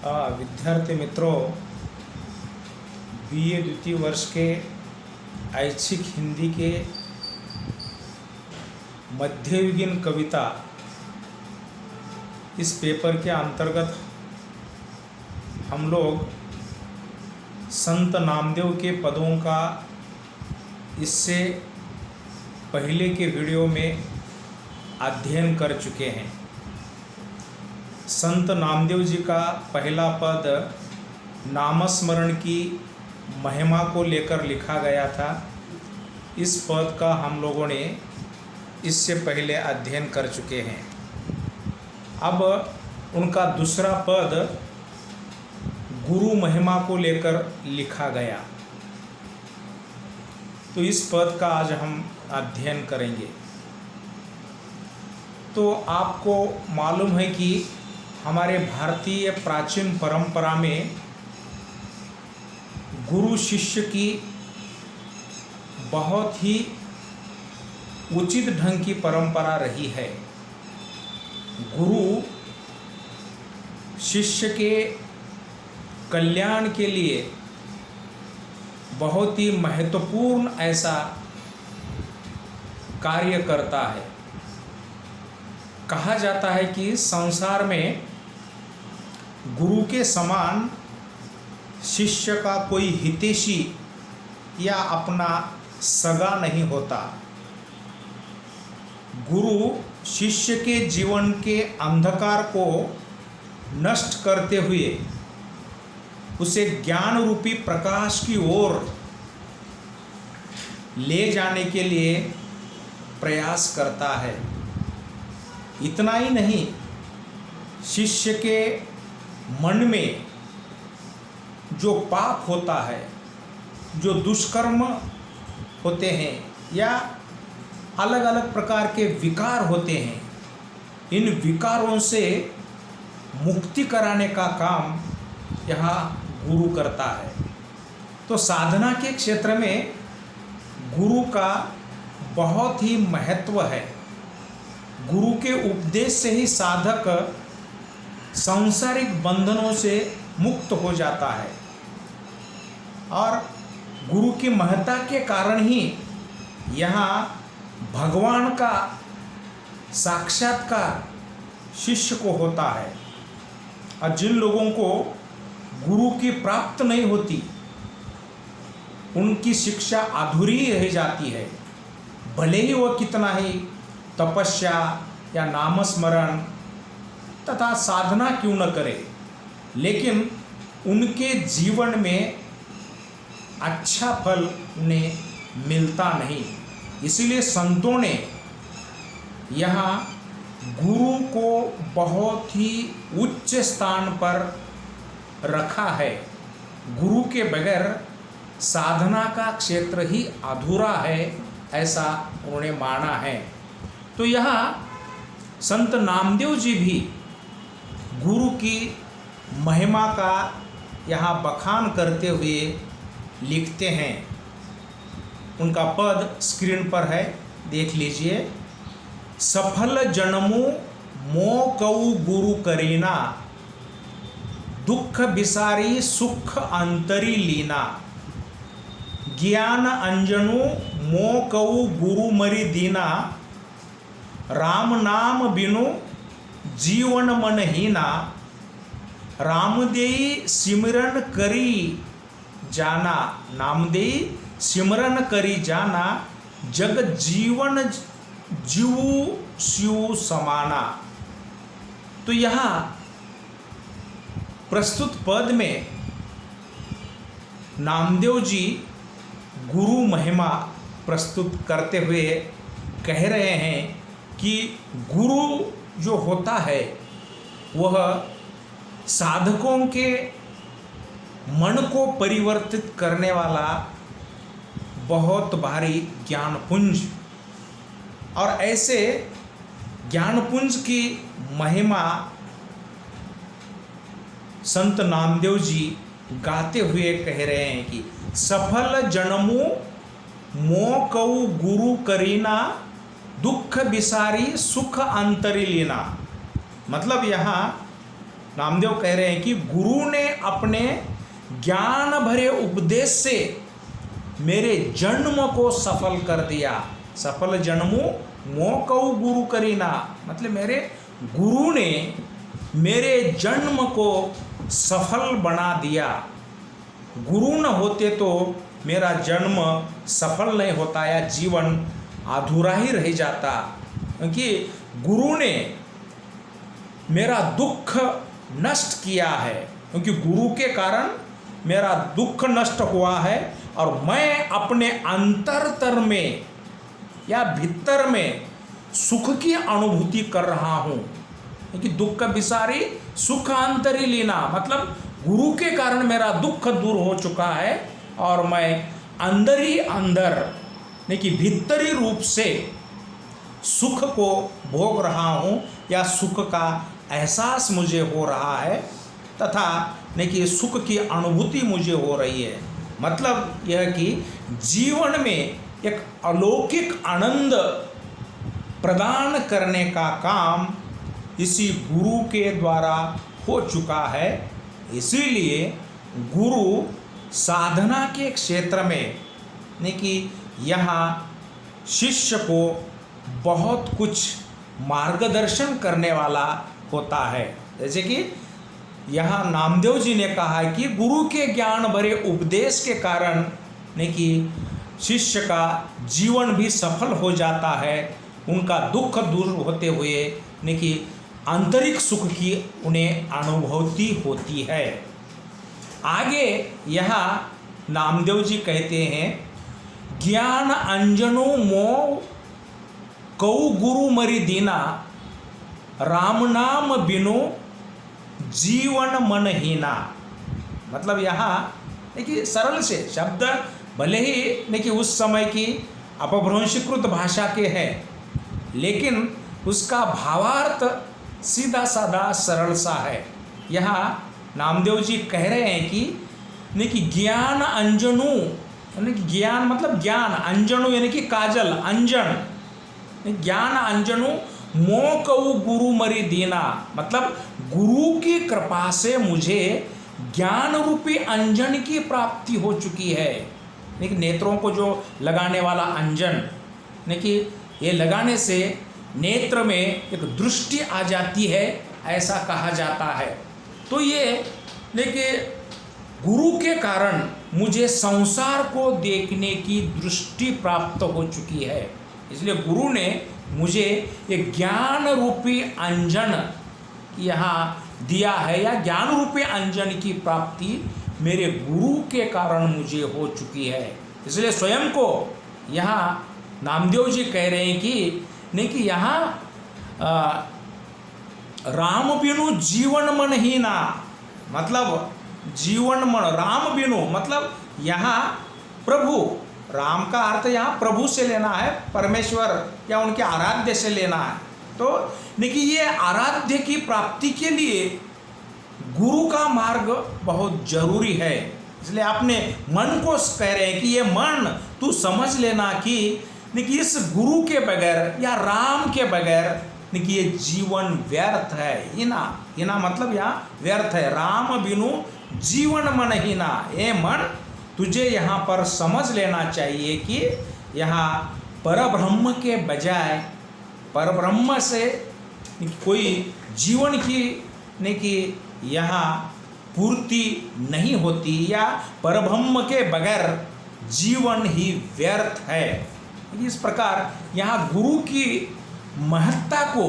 विद्यार्थी मित्रों, बीए द्वितीय वर्ष के ऐच्छिक हिंदी के मध्ययुगीन कविता इस पेपर के अंतर्गत हम लोग संत नामदेव के पदों का इससे पहले के वीडियो में अध्ययन कर चुके हैं। संत नामदेव जी का पहला पद नामस्मरण की महिमा को लेकर लिखा गया था। इस पद का हम लोगों ने इससे पहले अध्ययन कर चुके हैं। अब उनका दूसरा पद गुरु महिमा को लेकर लिखा गया, तो इस पद का आज हम अध्ययन करेंगे। तो आपको मालूम है कि हमारे भारतीय प्राचीन परंपरा में गुरु शिष्य की बहुत ही उचित ढंग की परंपरा रही है। गुरु शिष्य के कल्याण के लिए बहुत ही महत्वपूर्ण ऐसा कार्य करता है। कहा जाता है कि संसार में गुरु के समान शिष्य का कोई हितैषी या अपना सगा नहीं होता। गुरु शिष्य के जीवन के अंधकार को नष्ट करते हुए उसे ज्ञान रूपी प्रकाश की ओर ले जाने के लिए प्रयास करता है। इतना ही नहीं, शिष्य के मन में जो पाप होता है, जो दुष्कर्म होते हैं या अलग अलग प्रकार के विकार होते हैं, इन विकारों से मुक्ति कराने का काम यहाँ गुरु करता है। तो साधना के क्षेत्र में गुरु का बहुत ही महत्व है। गुरु के उपदेश से ही साधक सांसारिक बंधनों से मुक्त हो जाता है और गुरु की महत्ता के कारण ही यहाँ भगवान का साक्षात्कार शिष्य को होता है। और जिन लोगों को गुरु की प्राप्त नहीं होती, उनकी शिक्षा अधूरी रह जाती है। भले ही वह कितना ही तपस्या या नामस्मरण तथा साधना क्यों न करे, लेकिन उनके जीवन में अच्छा फल उन्हें मिलता नहीं। इसलिए संतों ने यहाँ गुरु को बहुत ही उच्च स्थान पर रखा है। गुरु के बगैर साधना का क्षेत्र ही अधूरा है, ऐसा उन्होंने माना है। तो यहाँ संत नामदेव जी भी गुरु की महिमा का यहाँ बखान करते हुए लिखते हैं। उनका पद स्क्रीन पर है, देख लीजिए। सफल जन्मु मो कऊ गुरु करीना, दुख बिसारी सुख अंतरी लीना, ज्ञान अंजनु मो कऊ गुरु मरी दीना, राम नाम बिनु जीवन मन हीना, रामदेई सिमरन करी जाना, नामदेई सिमरन करी जाना, जग जीवन जीव शिव समाना। तो यहाँ प्रस्तुत पद में नामदेव जी गुरु महिमा प्रस्तुत करते हुए कह रहे हैं कि गुरु जो होता है वह साधकों के मन को परिवर्तित करने वाला बहुत भारी ज्ञानपुंज, और ऐसे ज्ञानपुंज की महिमा संत नामदेव जी गाते हुए कह रहे हैं कि सफल जन्मु मो कऊ गुरु करीना, दुख बिसारी सुख अंतरी लीना। मतलब यहाँ नामदेव कह रहे हैं कि गुरु ने अपने ज्ञान भरे उपदेश से मेरे जन्म को सफल कर दिया। सफल जन्मू मोकऊ गुरु करीना, मतलब मेरे गुरु ने मेरे जन्म को सफल बना दिया। गुरु न होते तो मेरा जन्म सफल नहीं होता या जीवन अधूरा ही रह जाता, क्योंकि गुरु ने मेरा दुख नष्ट किया है। क्योंकि गुरु के कारण मेरा दुख नष्ट हुआ है और मैं अपने अंतरतर में या भीतर में सुख की अनुभूति कर रहा हूँ। क्योंकि दुख विसारी सुख अंतरी लीना, मतलब गुरु के कारण मेरा दुख दूर हो चुका है और मैं अंदर ही अंदर नहीं कि भीतरी रूप से सुख को भोग रहा हूँ या सुख का एहसास मुझे हो रहा है तथा नहीं कि सुख की अनुभूति मुझे हो रही है। मतलब यह कि जीवन में एक अलौकिक आनंद प्रदान करने का काम इसी गुरु के द्वारा हो चुका है। इसीलिए गुरु साधना के क्षेत्र में नहीं कि यहाँ शिष्य को बहुत कुछ मार्गदर्शन करने वाला होता है। जैसे कि यहाँ नामदेव जी ने कहा है कि गुरु के ज्ञान भरे उपदेश के कारण नहीं कि शिष्य का जीवन भी सफल हो जाता है, उनका दुख दूर होते हुए नहीं कि आंतरिक सुख की उन्हें अनुभूति होती है। आगे यहाँ नामदेव जी कहते हैं, ज्ञान अंजनो मोह कऊ गुरु मरि दीना, राम नाम बिनु जीवन मन हीना। मतलब यहाँ देखिए सरल से शब्द भले ही देखिए उस समय की अपभ्रंशीकृत भाषा के हैं, लेकिन उसका भावार्थ सीधा साधा सरल सा है। यहाँ नामदेव जी कह रहे हैं कि नहीं कि ज्ञान अंजनु, यानी कि ज्ञान मतलब ज्ञान, अंजनु यानी कि काजल, अंजन, ज्ञान अंजनु मोकऊ गुरु मरि दीना, मतलब गुरु की कृपा से मुझे ज्ञान रूपी अंजन की प्राप्ति हो चुकी है। देखिए नेत्रों को जो लगाने वाला अंजन, देखिए ये लगाने से नेत्र में एक दृष्टि आ जाती है, ऐसा कहा जाता है। तो ये देखिए गुरु के कारण मुझे संसार को देखने की दृष्टि प्राप्त हो चुकी है। इसलिए गुरु ने मुझे एक ज्ञान रूपी अंजन यहाँ दिया है, या ज्ञान रूपी अंजन की प्राप्ति मेरे गुरु के कारण मुझे हो चुकी है। इसलिए स्वयं को यहाँ नामदेव जी कह रहे हैं कि नहीं कि यहाँ राम बिनु जीवन मन हीना, मतलब जीवन मन राम बिनु मतलब यहाँ प्रभु, राम का अर्थ यहाँ प्रभु से लेना है, परमेश्वर या उनके आराध्य से लेना है। तो देखिए ये आराध्य की प्राप्ति के लिए गुरु का मार्ग बहुत जरूरी है। इसलिए अपने मन को कह रहे हैं कि ये मन तू समझ लेना कि देखिए इस गुरु के बगैर या राम के बगैर देखिए ये जीवन व्यर्थ है। हीना मतलब यहाँ व्यर्थ है। राम बिनु जीवन मन हीना, ये मन तुझे यहाँ पर समझ लेना चाहिए कि यहाँ परब्रह्म के बजाय परब्रह्म से कोई जीवन की नहीं कि यहाँ पूर्ति नहीं होती, या परब्रह्म के बगैर जीवन ही व्यर्थ है। इस प्रकार यहाँ गुरु की महत्ता को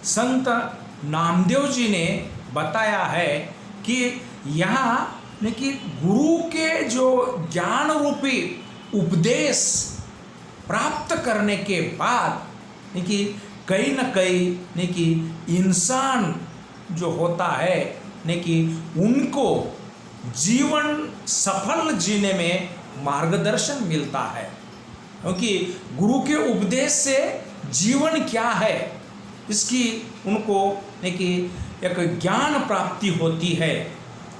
संत नामदेव जी ने बताया है कि यहाँ कि गुरु के जो ज्ञान रूपी उपदेश प्राप्त करने के बाद कि कहीं न कहीं कि इंसान जो होता है कि उनको जीवन सफल जीने में मार्गदर्शन मिलता है। क्योंकि गुरु के उपदेश से जीवन क्या है इसकी उनको कि एक ज्ञान प्राप्ति होती है,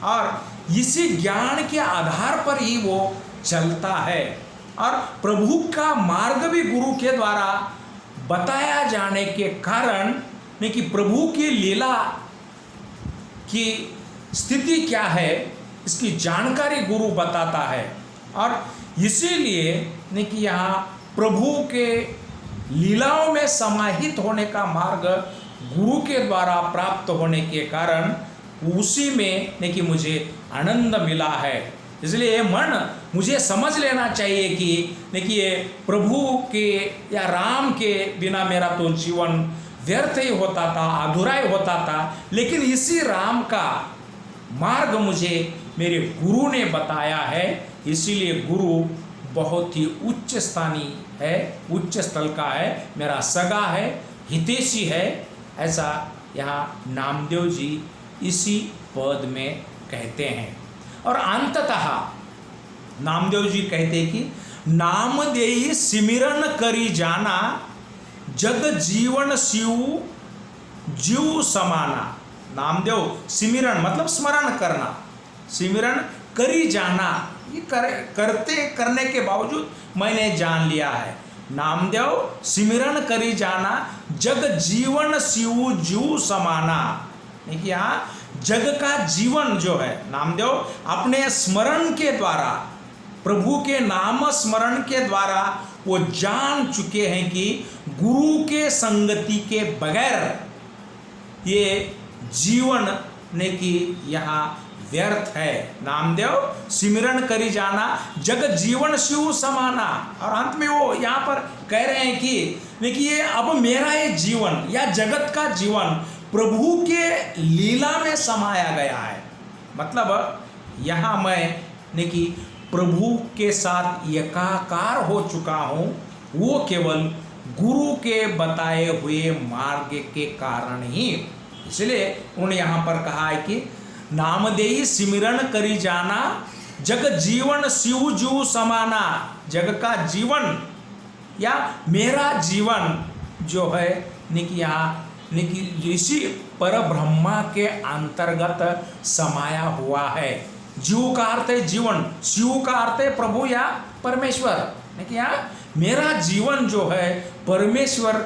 और इसी ज्ञान के आधार पर ही वो चलता है। और प्रभु का मार्ग भी गुरु के द्वारा बताया जाने के कारण कि प्रभु की लीला कि स्थिति क्या है इसकी जानकारी गुरु बताता है। और इसीलिए नहीं कि यहाँ प्रभु के लीलाओं में समाहित होने का मार्ग गुरु के द्वारा प्राप्त होने के कारण उसी में नहीं कि मुझे आनंद मिला है। इसलिए ये मन मुझे समझ लेना चाहिए कि देखिए प्रभु के या राम के बिना मेरा तो जीवन व्यर्थ ही होता था, अधूरा ही होता था। लेकिन इसी राम का मार्ग मुझे मेरे गुरु ने बताया है, इसीलिए गुरु बहुत ही उच्च स्थानी है, उच्च स्थल का है, मेरा सगा है, हितैषी है। ऐसा यहाँ नामदेव जी इसी पद में कहते हैं। और अंततः नामदेव जी कहते हैं कि नामदेई सिमरन करी जाना, जग जीवन शिव जीव समाना। नामदेव सिमरन मतलब स्मरण करना, सिमरन करी जाना, ये करने के बावजूद मैंने जान लिया है। नामदेव सिमरन करी जाना, जग जीवन शिव जीव समाना। देखिए यहाँ जग का जीवन जो है नामदेव अपने स्मरण के द्वारा, प्रभु के नाम स्मरण के द्वारा वो जान चुके हैं कि गुरु के संगति के बगैर ये जीवन ने कि यहाँ व्यर्थ है। नामदेव सिमरन करी जाना, जग जीवन शिव समाना। और अंत में वो यहाँ पर कह रहे हैं कि देखिए अब मेरा ये जीवन या जगत का जीवन प्रभु के लीला में समाया गया है। मतलब यहाँ मैं ने कि प्रभु के साथ एकाकार हो चुका हूँ, वो केवल गुरु के बताए हुए मार्ग के कारण ही। इसलिए उन्होंने यहाँ पर कहा है कि नामदेई सिमरन करी जाना, जग जीवन शिव जू समाना। जग का जीवन या मेरा जीवन जो है निकी यहाँ निकी ऋषि पर ब्रह्मा के अंतर्गत समाया हुआ है। जीव का अर्थ है जीवन, शिव का अर्थ है प्रभु या परमेश्वर। देखिए यहाँ मेरा जीवन जो है परमेश्वर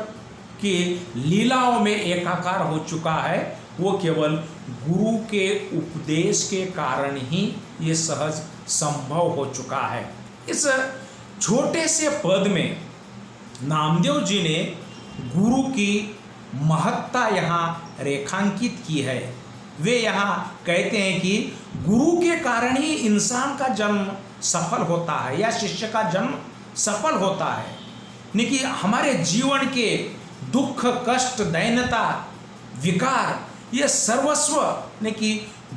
की लीलाओं में एकाकार हो चुका है, वो केवल गुरु के उपदेश के कारण ही ये सहज संभव हो चुका है। इस छोटे से पद में नामदेव जी ने गुरु की महत्ता यहाँ रेखांकित की है। वे यहाँ कहते हैं कि गुरु के कारण ही इंसान का जन्म सफल होता है या शिष्य का जन्म सफल होता है। नहीं कि हमारे जीवन के दुख कष्ट दैन्यता विकार ये सर्वस्व ने कि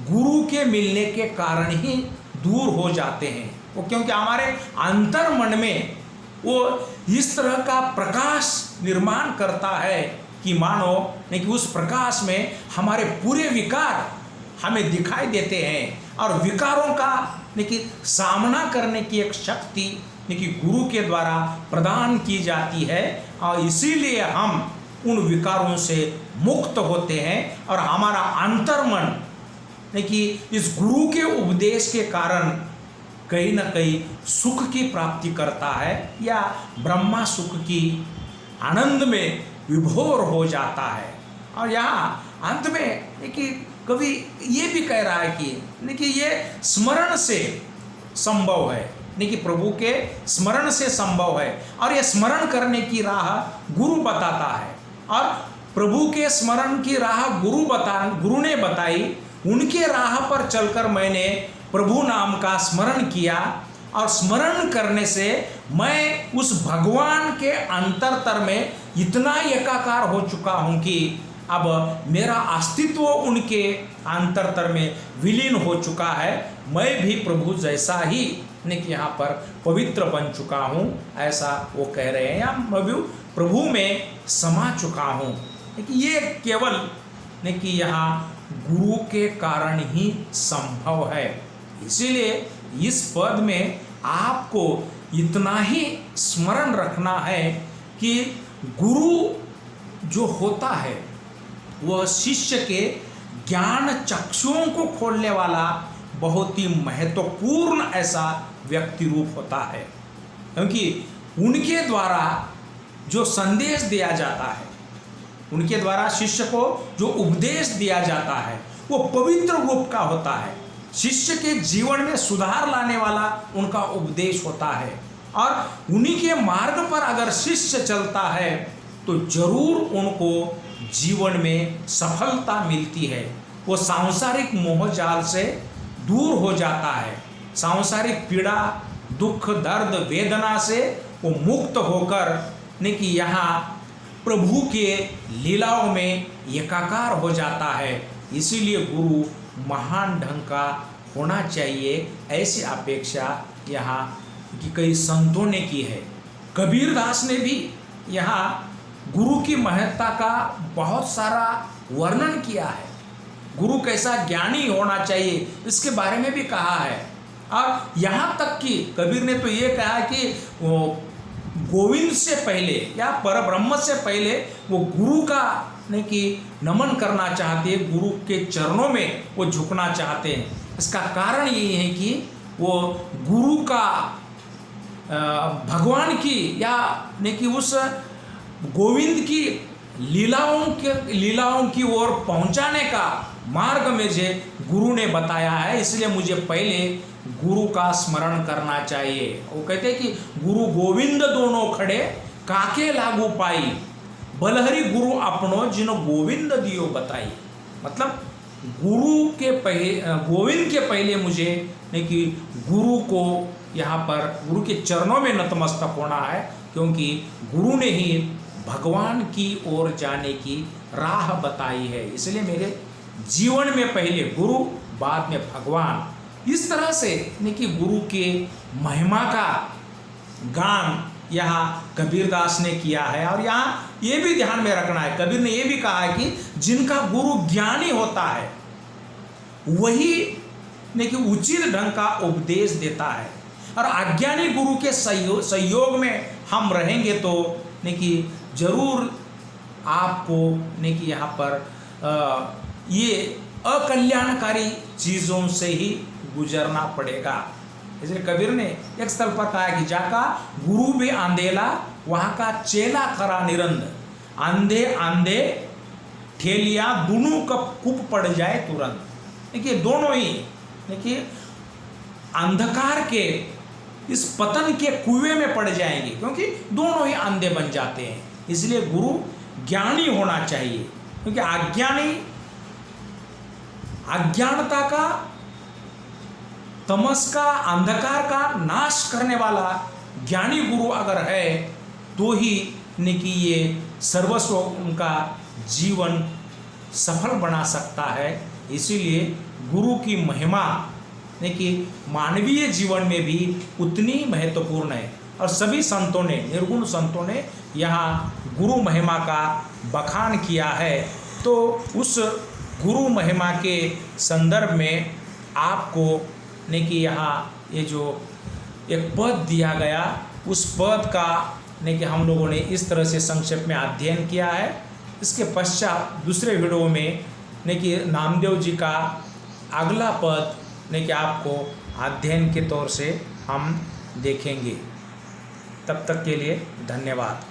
गुरु के मिलने के कारण ही दूर हो जाते हैं। वो क्योंकि हमारे अंतर मन में वो इस तरह का प्रकाश निर्माण करता है कि मानो नहीं कि उस प्रकाश में हमारे पूरे विकार हमें दिखाई देते हैं और विकारों का नहीं कि सामना करने की एक शक्ति नहीं कि गुरु के द्वारा प्रदान की जाती है। और इसीलिए हम उन विकारों से मुक्त होते हैं और हमारा अंतर्मन नहीं कि इस गुरु के उपदेश के कारण कहीं ना कहीं सुख की प्राप्ति करता है या ब्रह्मा सुख की आनंद में विभोर हो जाता है। और यहाँ अंत में कि कवि ये भी कह रहा है कि देखिए ये स्मरण से संभव है, नहीं कि प्रभु के स्मरण से संभव है। और ये स्मरण करने की राह गुरु बताता है और प्रभु के स्मरण की राह गुरु ने बताई। उनके राह पर चलकर मैंने प्रभु नाम का स्मरण किया और स्मरण करने से मैं उस भगवान के अंतरतर में इतना एकाकार हो चुका हूँ कि अब मेरा अस्तित्व उनके अंतरतर में विलीन हो चुका है। मैं भी प्रभु जैसा ही ने कि यहाँ पर पवित्र बन चुका हूँ, ऐसा वो कह रहे हैं। या मैं भी प्रभु में समा चुका हूँ। लेकिन ये केवल ने कि यहाँ गुरु के कारण ही संभव है। इसीलिए इस पद में आपको इतना ही स्मरण रखना है कि गुरु जो होता है वह शिष्य के ज्ञान चक्षुओं को खोलने वाला बहुत ही महत्वपूर्ण ऐसा व्यक्ति रूप होता है। क्योंकि उनके द्वारा जो संदेश दिया जाता है, उनके द्वारा शिष्य को जो उपदेश दिया जाता है, वो पवित्र रूप का होता है। शिष्य के जीवन में सुधार लाने वाला उनका उपदेश होता है, और उन्हीं के मार्ग पर अगर शिष्य चलता है तो जरूर उनको जीवन में सफलता मिलती है। वो सांसारिक मोहजाल से दूर हो जाता है, सांसारिक पीड़ा, दुख, दर्द, वेदना से वो मुक्त होकर ने कि यहाँ प्रभु के लीलाओं में एकाकार हो जाता है। इसीलिए गुरु महान ढंग का होना चाहिए, ऐसी अपेक्षा यहाँ कि कई संतों ने की है। कबीरदास ने भी यहाँ गुरु की महत्ता का बहुत सारा वर्णन किया है। गुरु कैसा ज्ञानी होना चाहिए इसके बारे में भी कहा है। और यहाँ तक कि कबीर ने तो ये कहा कि गोविंद से पहले या परब्रह्म से पहले वो गुरु का ने कि नमन करना चाहते हैं, गुरु के चरणों में वो झुकना चाहते हैं। इसका कारण यही है कि वो गुरु का भगवान की या ने कि उस गोविंद की लीलाओं की ओर पहुंचाने का मार्ग मुझे गुरु ने बताया है, इसलिए मुझे पहले गुरु का स्मरण करना चाहिए। वो कहते हैं कि गुरु गोविंद दोनों खड़े काके लागू पाई, बलहरी गुरु अपनो जिनो गोविंद दियो बताई। मतलब गुरु के पहले, गोविंद के पहले मुझे नहीं कि गुरु को यहाँ पर गुरु के चरणों में नतमस्तक होना है, क्योंकि गुरु ने ही भगवान की ओर जाने की राह बताई है। इसलिए मेरे जीवन में पहले गुरु, बाद में भगवान। इस तरह से नहीं कि गुरु के महिमा का गान यहाँ कबीरदास ने किया है। और यहाँ ये भी ध्यान में रखना है, कबीर ने ये भी कहा है कि जिनका गुरु ज्ञानी होता है वही नहीं कि उचित ढंग का उपदेश देता है, और अज्ञानी गुरु के सहयोग में हम रहेंगे तो नहीं कि जरूर आपको नहीं कि यहाँ पर ये अकल्याणकारी चीज़ों से ही गुजरना पड़ेगा। इसलिए कबीर ने एक स्थल पर कहा कि जाका गुरु भी आंधेला वहाँ का चेला करा निरंद, आंधे आंधे ठेलिया दोनों का कूप पड़ जाए तुरंत। देखिए दोनों ही देखिए अंधकार के इस पतन के कुएं में पड़ जाएंगे, क्योंकि दोनों ही अंधे बन जाते हैं। इसलिए गुरु ज्ञानी होना चाहिए, क्योंकि अज्ञानता का, तमस का, अंधकार का नाश करने वाला ज्ञानी गुरु अगर है तो ही ने कि ये सर्वस्व उनका जीवन सफल बना सकता है। इसीलिए गुरु की महिमा ने कि मानवीय जीवन में भी उतनी महत्वपूर्ण है, और सभी संतों ने, निर्गुण संतों ने यहाँ गुरु महिमा का बखान किया है। तो उस गुरु महिमा के संदर्भ में आपको ने कि यहाँ ये जो एक पद दिया गया, उस पद का ने कि हम लोगों ने इस तरह से संक्षेप में अध्ययन किया है। इसके पश्चात दूसरे वीडियो में ने कि नामदेव जी का अगला पद ने कि आपको अध्ययन के तौर से हम देखेंगे। तब तक के लिए धन्यवाद।